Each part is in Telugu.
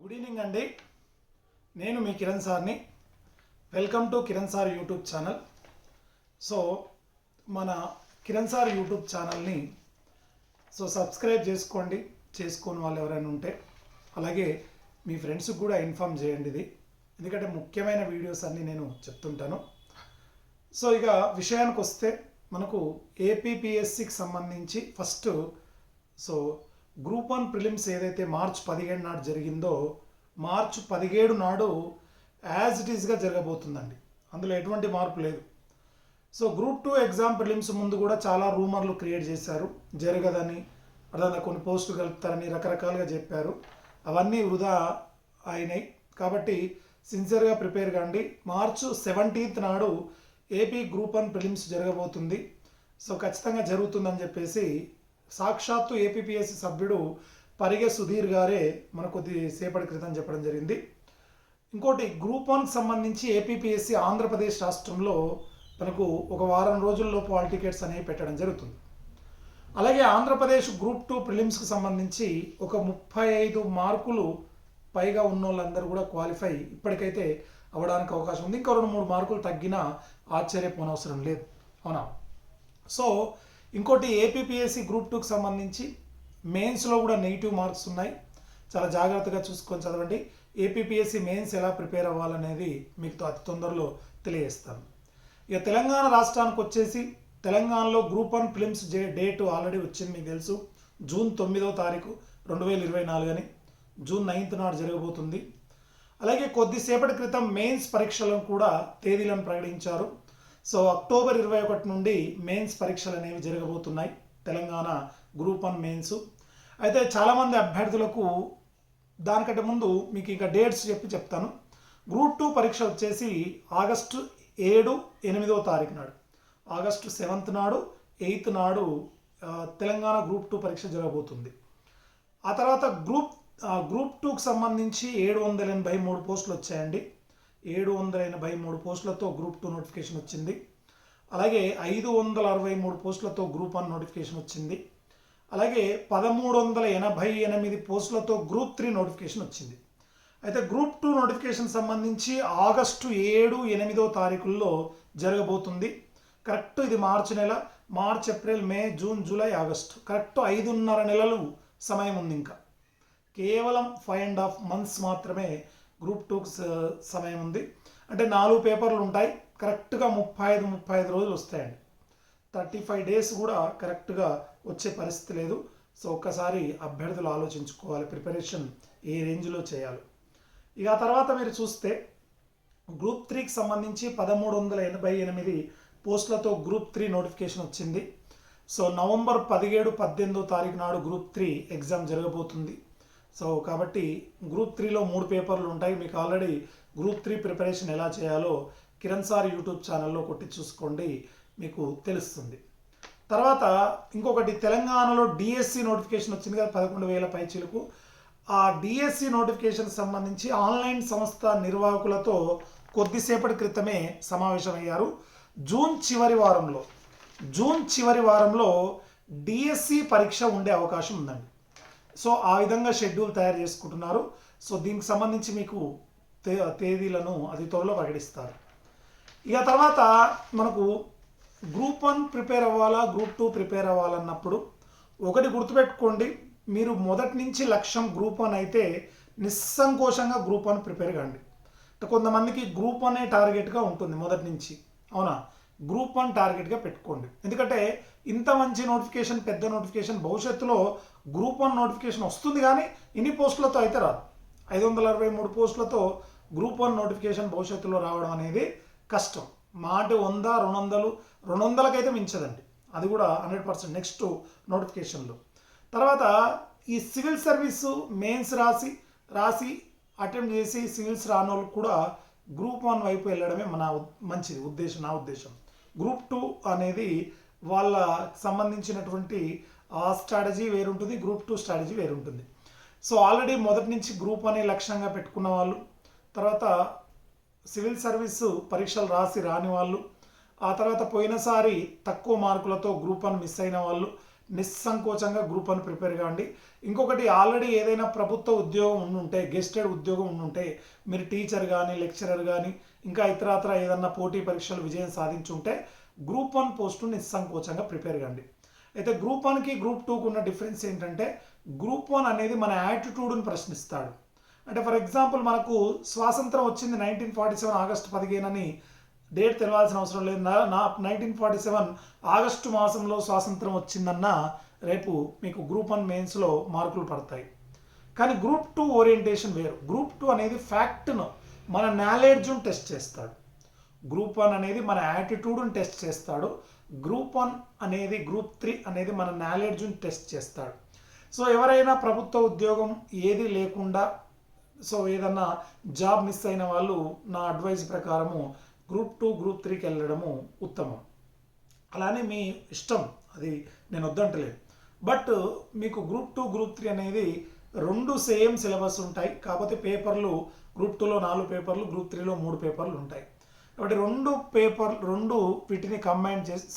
గుడ్ ఈవినింగ్ అండి. నేను మీ కిరణ్ సార్ని. Welcome to Kiran sir YouTube channel. So మన కిరణ్ సార్ యూట్యూబ్ ఛానల్ని సబ్స్క్రైబ్ చేసుకోని వాళ్ళు ఎవరైనా ఉంటే, అలాగే మీ ఫ్రెండ్స్కి కూడా ఇన్ఫామ్ చేయండి. ఇది ఎందుకంటే ముఖ్యమైన వీడియోస్ అన్నీ నేను చెప్తుంటాను. ఇక విషయానికి వస్తే మనకు ఏపీపీఎస్సికి సంబంధించి ఫస్ట్ గ్రూప్ 1 ప్రిలిమ్స్ ఏదైతే మార్చ్ 17 నాడు జరిగిందో, మార్చ్ 17 నాడు యాజ్ ఇట్ ఈస్గా జరగబోతుందండి. అందులో ఎటువంటి మార్పు లేదు. గ్రూప్ 2 ఎగ్జామ్ ప్రిలిమ్స్ ముందు కూడా చాలా రూమర్లు క్రియేట్ చేశారు. జరగదని, అర్థంగా కొన్ని పోస్టులు కలుపుతారని రకరకాలుగా చెప్పారు. అవన్నీ వృధా అయినాయి. కాబట్టి సిన్సియర్గా ప్రిపేర్ కాండి. మార్చ్ 17 నాడు ఏపీ గ్రూప్ 1 ప్రిలిమ్స్ జరగబోతుంది. ఖచ్చితంగా జరుగుతుందని చెప్పేసి సాక్షాత్తు ఏపీపీఎస్సీ సభ్యుడు పరిగె సుధీర్ గారే మనకు కొద్దిసేపటి క్రితం చెప్పడం జరిగింది. ఇంకోటి, గ్రూప్ 1కి సంబంధించి ఏపీపీఎస్సీ ఆంధ్రప్రదేశ్ రాష్ట్రంలో మనకు ఒక వారం రోజుల్లోపు హాల్ టికెట్స్ అనేవి పెట్టడం జరుగుతుంది. అలాగే ఆంధ్రప్రదేశ్ గ్రూప్ 2 ప్రిలిమ్స్కి సంబంధించి ఒక 35 మార్కులు పైగా ఉన్న వాళ్ళందరూ కూడా క్వాలిఫై ఇప్పటికైతే అవ్వడానికి అవకాశం ఉంది. ఇంకా 2-3 మార్కులు తగ్గినా ఆశ్చర్యపోనవసరం లేదు, అవునా? ఇంకోటి, ఏపీపీఎస్సీ గ్రూప్ 2కి సంబంధించి మెయిన్స్లో కూడా నెగిటివ్ మార్క్స్ ఉన్నాయి. చాలా జాగ్రత్తగా చూసుకొని చదవండి. ఏపీపీఎస్సీ మెయిన్స్ ఎలా ప్రిపేర్ అవ్వాలనేది మీకు అతి తొందరలో తెలియజేస్తాను. ఇక తెలంగాణ రాష్ట్రానికి వచ్చేసి, తెలంగాణలో గ్రూప్ 1 ప్రిలిమ్స్ డేట్ ఆల్రెడీ వచ్చింది, మీకు తెలుసు. జూన్ 9వ తారీఖు 2024 అని, జూన్ 9th నాడు జరగబోతుంది. అలాగే కొద్దిసేపటి క్రితం మెయిన్స్ పరీక్షలను కూడా తేదీలను ప్రకటించారు. అక్టోబర్ 21 నుండి మెయిన్స్ పరీక్షలు అనేవి జరగబోతున్నాయి, తెలంగాణ గ్రూప్ 1 మెయిన్స్. అయితే చాలామంది అభ్యర్థులకు దానికంటే ముందు మీకు ఇక డేట్స్ చెప్తాను. గ్రూప్ 2 పరీక్ష వచ్చేసి ఆగస్టు 7, 8వ తారీఖు నాడు, ఆగస్టు 7th నాడు, 8th నాడు తెలంగాణ గ్రూప్ 2 పరీక్ష జరగబోతుంది. ఆ తర్వాత గ్రూప్ 2కి సంబంధించి 783 పోస్టులు వచ్చాయండి. 783 పోస్టులతో గ్రూప్ 2 నోటిఫికేషన్ వచ్చింది. అలాగే 563 పోస్టులతో గ్రూప్ 1 నోటిఫికేషన్ వచ్చింది. అలాగే 1388 పోస్టులతో గ్రూప్ 3 నోటిఫికేషన్ వచ్చింది. అయితే గ్రూప్ 2 నోటిఫికేషన్ సంబంధించి ఆగస్టు 7, 8వ తారీఖుల్లో జరగబోతుంది. కరెక్ట్ ఇది మార్చి నెల. మార్చ్, ఏప్రిల్, మే, జూన్, జూలై, ఆగస్టు, కరెక్ట్ 5.5 నెలలు సమయం ఉంది. ఇంకా కేవలం 5.5 months మాత్రమే గ్రూప్ 2కి సమయం ఉంది. అంటే 4 పేపర్లు ఉంటాయి. కరెక్ట్గా 35 రోజులు వస్తాయండి. 35 days కూడా కరెక్ట్గా వచ్చే పరిస్థితి లేదు. ఒక్కసారి అభ్యర్థులు ఆలోచించుకోవాలి ప్రిపరేషన్ ఏ రేంజ్లో చేయాలి. ఇక ఆ తర్వాత మీరు చూస్తే గ్రూప్ 3కి సంబంధించి 1388 పోస్టులతో గ్రూప్ 3 నోటిఫికేషన్ వచ్చింది. నవంబర్ 17, 18వ తారీఖు నాడు గ్రూప్ 3 ఎగ్జామ్ జరగబోతుంది. కాబట్టి గ్రూప్ 3లో 3 పేపర్లు ఉంటాయి. మీకు ఆల్రెడీ గ్రూప్ 3 ప్రిపరేషన్ ఎలా చేయాలో కిరణ్ సార్ యూట్యూబ్ ఛానల్లో కొట్టి చూసుకోండి, మీకు తెలుస్తుంది. తర్వాత ఇంకొకటి, తెలంగాణలో డిఎస్సి నోటిఫికేషన్ వచ్చింది కదా, 11,000 పైచిలకు. ఆ డిఎస్సి నోటిఫికేషన్ సంబంధించి ఆన్లైన్ సంస్థ నిర్వాహకులతో కొద్దిసేపటి క్రితమే సమావేశమయ్యారు. జూన్ చివరి వారంలో డిఎస్సి పరీక్ష ఉండే అవకాశం ఉందండి. ఆ విధంగా షెడ్యూల్ తయారు చేసుకుంటున్నారు. దీనికి సంబంధించి మీకు తేదీలను అతి త్వరలో ప్రకటిస్తారు. ఇక తర్వాత మనకు గ్రూప్ 1 ప్రిపేర్ అవ్వాలా, గ్రూప్ 2 ప్రిపేర్ అవ్వాలన్నప్పుడు ఒకటి గుర్తుపెట్టుకోండి, మీరు మొదటి నుంచి లక్ష్యం గ్రూప్ 1 అయితే నిస్సంకోచంగా గ్రూప్ 1 ప్రిపేర్ కాండి. కొంతమందికి గ్రూప్ 1 టార్గెట్గా ఉంటుంది మొదటి నుంచి, అవునా? గ్రూప్ 1 టార్గెట్గా పెట్టుకోండి. ఎందుకంటే ఇంత మంచి నోటిఫికేషన్, పెద్ద నోటిఫికేషన్ భవిష్యత్తులో గ్రూప్ 1 నోటిఫికేషన్ వస్తుంది, కానీ ఇన్ని పోస్టులతో అయితే రాదు. 563 పోస్టులతో గ్రూప్ 1 నోటిఫికేషన్ భవిష్యత్తులో రావడం అనేది కష్టం. అంటే 100, 200కైతే మించదండి. అది కూడా 100% నెక్స్ట్ నోటిఫికేషన్లో. తర్వాత ఈ సివిల్ సర్వీసు మెయిన్స్ రాసి అటెంప్ట్ చేసి సివిల్స్ రాని వాళ్ళకు కూడా గ్రూప్ 1 వైపు వెళ్ళడమే మంచిది నా ఉద్దేశం. గ్రూప్ 2 అనేది వాళ్ళ సంబంధించినటువంటి స్ట్రాటజీ వేరుంటుంది, గ్రూప్ 2 స్ట్రాటజీ వేరుంటుంది. ఆల్రెడీ మొదటి నుంచి గ్రూప్ 1 లక్ష్యంగా పెట్టుకున్న వాళ్ళు, తర్వాత సివిల్ సర్వీసు పరీక్షలు రాని వాళ్ళు, ఆ తర్వాత పోయినసారి తక్కువ మార్కులతో గ్రూప్ 1 మిస్ అయిన వాళ్ళు, నిస్సంకోచంగా గ్రూప్ 1 ప్రిపేర్ కాండి. ఇంకొకటి, ఆల్రెడీ ఏదైనా ప్రభుత్వ ఉద్యోగం ఉండుంటే, గెస్టెడ్ ఉద్యోగం ఉండుంటే, మీరు టీచర్ కానీ లెక్చరర్ కానీ ఇంకా ఇతరత్ర ఏదన్నా పోటీ పరీక్షలు విజయం సాధించుంటే గ్రూప్ 1 పోస్టు నిస్సంకోచంగా ప్రిపేర్ కాండి. అయితే గ్రూప్ 1కి గ్రూప్ 2కు ఉన్న డిఫరెన్స్ ఏంటంటే, గ్రూప్ 1 అనేది మన యాటిట్యూడ్ని ప్రశ్నిస్తాడు. అంటే ఫర్ ఎగ్జాంపుల్, మనకు స్వాతంత్రం వచ్చింది 1947 ఆగస్టు 15 అని డేట్ తెలవాల్సిన అవసరం లేదు. 1947 ఆగస్టు మాసంలో స్వాతంత్రం వచ్చిందన్న రేపు మీకు గ్రూప్ 1 మెయిన్స్లో మార్కులు పడతాయి. కానీ గ్రూప్ 2 ఓరియంటేషన్ వేరు. గ్రూప్ 2 అనేది ఫ్యాక్ట్ను, మన నాలెడ్జ్ను టెస్ట్ చేస్తాడు. గ్రూప్ 1 అనేది మన యాటిట్యూడ్ని టెస్ట్ చేస్తాడు. గ్రూప్ 1 అనేది, గ్రూప్ 3 అనేది మన నాలెడ్జ్ని టెస్ట్ చేస్తాడు. సో ఎవరైనా ప్రభుత్వ ఉద్యోగం ఏది లేకుండా ఏదన్నా జాబ్ మిస్ అయిన వాళ్ళు నా అడ్వైస్ ప్రకారము గ్రూప్ 2 గ్రూప్ 3కి వెళ్ళడము ఉత్తమం. అలానే మీ ఇష్టం, అది నేను వద్దంటలేదు. బట్ మీకు గ్రూప్ 2 గ్రూప్ 3 అనేది రెండు సేమ్ సిలబస్ ఉంటాయి. కాకపోతే పేపర్లు గ్రూప్ 2లో 4 పేపర్లు, గ్రూప్ 3లో 3 పేపర్లు ఉంటాయి. కాబట్టి రెండు వీటిని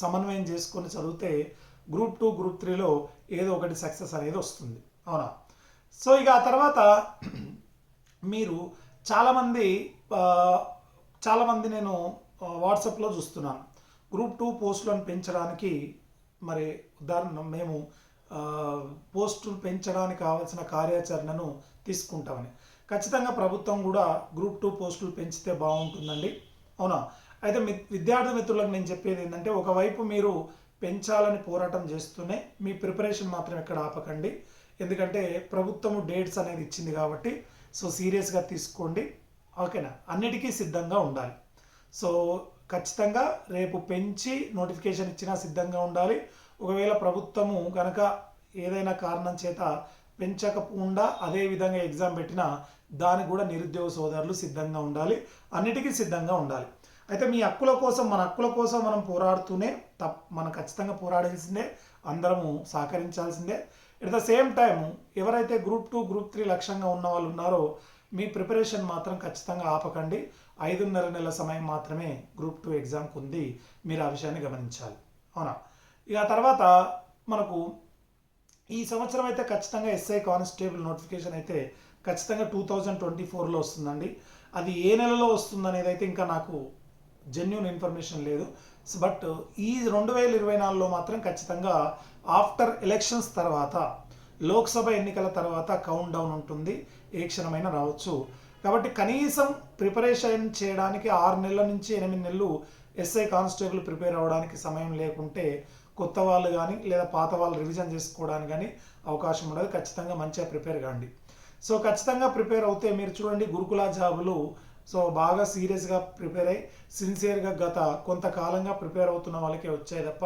సమన్వయం చేసుకొని చదివితే గ్రూప్ 2 గ్రూప్ 3లో ఏదో ఒకటి సక్సెస్ అనేది వస్తుంది. అవునా? సో ఇక ఆ తర్వాత మీరు చాలామంది నేను వాట్సాప్లో చూస్తున్నాను, గ్రూప్ 2 పోస్టులను పెంచడానికి, మరి ఉదాహరణ మేము పోస్టులు పెంచడానికి కావాల్సిన కార్యాచరణను తీసుకుంటామని. ఖచ్చితంగా ప్రభుత్వం కూడా గ్రూప్ 2 పోస్టులు పెంచితే బాగుంటుందండి. అవునా? అయితే విద్యార్థి మిత్రులకు నేను చెప్పేది ఏంటంటే, ఒకవైపు మీరు పెంచాలని పోరాటం చేస్తూనే మీ ప్రిపరేషన్ మాత్రం ఎక్కడ ఆపకండి. ఎందుకంటే ప్రభుత్వము డేట్స్ అనేది ఇచ్చింది కాబట్టి సీరియస్గా తీసుకోండి. ఓకేనా? అన్నిటికీ సిద్ధంగా ఉండాలి. ఖచ్చితంగా రేపు పెంచి నోటిఫికేషన్ ఇచ్చినా సిద్ధంగా ఉండాలి. ఒకవేళ ప్రభుత్వము కనుక ఏదైనా కారణం చేత పెంచకుండా అదే విధంగా ఎగ్జామ్ పెట్టినా దానికి కూడా నిరుద్యోగ సోదరులు సిద్ధంగా ఉండాలి. అన్నిటికీ సిద్ధంగా ఉండాలి. అయితే మీ హక్కుల కోసం, మన హక్కుల కోసం మనం పోరాడుతూనే మనం ఖచ్చితంగా పోరాడాల్సిందే, అందరము సహకరించాల్సిందే. ఎట్ ద సేమ్ టైం ఎవరైతే గ్రూప్ 2 గ్రూప్ 3 లక్ష్యంగా ఉన్న వాళ్ళు ఉన్నారో మీ ప్రిపరేషన్ మాత్రం ఖచ్చితంగా ఆపకండి. 5.5 నెలల సమయం మాత్రమే గ్రూప్ 2 ఎగ్జామ్కి ఉంది. మీరు ఆ విషయాన్ని గమనించాలి. అవునా? ఇక తర్వాత మనకు ఈ సంవత్సరం అయితే ఖచ్చితంగా ఎస్ఐ కానిస్టేబుల్ నోటిఫికేషన్ అయితే ఖచ్చితంగా 2024లో వస్తుందండి. అది ఏ నెలలో వస్తుందనేది అయితే ఇంకా నాకు జెన్యూన్ ఇన్ఫర్మేషన్ లేదు. బట్ ఈ 2024లో మాత్రం ఖచ్చితంగా ఆఫ్టర్ ఎలక్షన్స్ తర్వాత, లోక్సభ ఎన్నికల తర్వాత కౌంట్ డౌన్ ఉంటుంది. ఏ క్షణమైనా రావచ్చు. కాబట్టి కనీసం ప్రిపరేషన్ చేయడానికి 6 నెలల నుంచి 8 నెలలు ఎస్ఐ కానిస్టేబుల్ ప్రిపేర్ అవ్వడానికి సమయం లేకుంటే కొత్త వాళ్ళు కానీ లేదా పాత వాళ్ళు రివిజన్ చేసుకోవడానికి కానీ అవకాశం ఉండదు. ఖచ్చితంగా మంచిగా ప్రిపేర్ కాండి. ఖచ్చితంగా ప్రిపేర్ అవుతే మీరు చూడండి, గురుకుల జాబులు బాగా సీరియస్గా ప్రిపేర్ అయ్యి సిన్సియర్గా గత కొంతకాలంగా ప్రిపేర్ అవుతున్న వాళ్ళకే వచ్చాయి తప్ప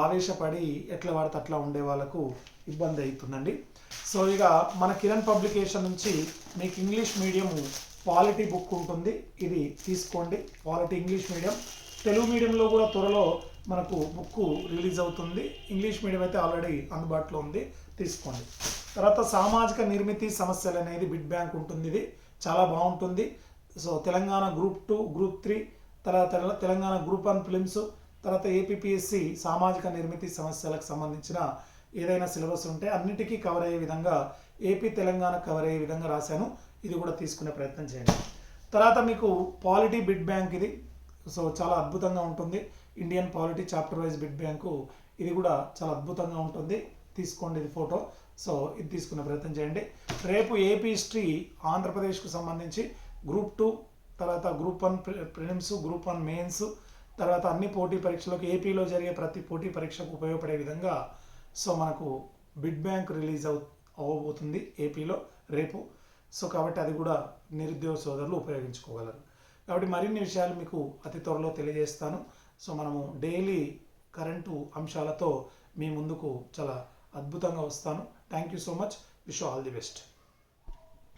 ఆవేశపడి ఎట్లా పడితే అట్లా ఉండే వాళ్ళకు ఇబ్బంది అవుతుందండి. ఇక మన కిరణ్ పబ్లికేషన్ నుంచి మీకు ఇంగ్లీష్ మీడియం పాలిటీ బుక్ ఉంటుంది, ఇది తీసుకోండి. పాలిటీ ఇంగ్లీష్ మీడియం, తెలుగు మీడియంలో కూడా త్వరలో మనకు బుక్ రిలీజ్ అవుతుంది. ఇంగ్లీష్ మీడియం అయితే ఆల్రెడీ అందుబాటులో ఉంది, తీసుకోండి. తర్వాత సామాజిక నిర్మితి సమస్యలు అనేది బిడ్ బ్యాంక్ ఉంటుంది, ఇది చాలా బాగుంటుంది. తెలంగాణ గ్రూప్ 2 గ్రూప్ 3 తర్వాత తెలంగాణ గ్రూప్ 1 ఫిలిమ్స్, తర్వాత ఏపీపీఎస్సి సామాజిక నిర్మితి సమస్యలకు సంబంధించిన ఏదైనా సిలబస్ ఉంటే అన్నిటికీ కవర్ అయ్యే విధంగా, ఏపీ తెలంగాణ కవర్ అయ్యే విధంగా రాశాను. ఇది కూడా తీసుకునే ప్రయత్నం చేయండి. తర్వాత మీకు పాలిటీ బిడ్ బ్యాంక్, ఇది చాలా అద్భుతంగా ఉంటుంది. Indian polity chapter wise bit bank, ఇది కూడా చాలా అద్భుతంగా ఉంటుంది, తీసుకోండి. ఇది ఫోటో. ఇది తీసుకునే ప్రయత్నం చేయండి. రేపు ఏపీ హిస్టరీ ఆంధ్రప్రదేశ్కు సంబంధించి గ్రూప్ 2, తర్వాత గ్రూప్ 1 ప్రిలిమ్స్, గ్రూప్ 1 మెయిన్స్, తర్వాత అన్ని పోటీ పరీక్షలకు, ఏపీలో జరిగే ప్రతి పోటీ పరీక్షకు ఉపయోగపడే విధంగా మనకు బిడ్ బ్యాంక్ రిలీజ్ అవ్వబోతుంది ఏపీలో రేపు. కాబట్టి అది కూడా నిరుద్యోగ సోదరులు ఉపయోగించుకోగలరు. కాబట్టి మరిన్ని విషయాలు మీకు అతి త్వరలో తెలియజేస్తాను. మనము డైలీ కరెంటు అంశాలతో మీ ముందుకు చాలా అద్భుతంగా వస్తాను. Thank you so much. Wish all the best.